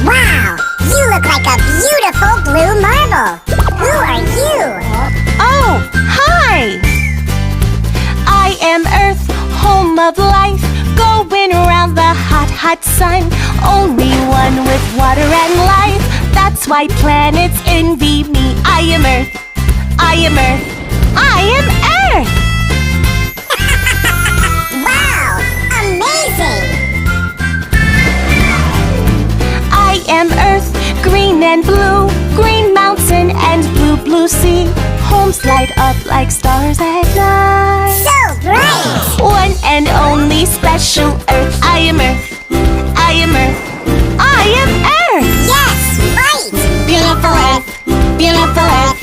Wow! You look like a beautiful blue marble! Who are you? Oh, hi! I am Earth, home of life, going around the hot, hot sun. Only one with water and life, that's why planets envy me. I am Earth, I am Earth, I am Earth! Wow! Amazing! I am Earth, green and blue, green mountain and blue, blue sea. Homes light up like stars at night. So bright! One and only special Earth. I am Earth, I am Earth, I am Earth! Yes, right! Beautiful Earth, beautiful Earth.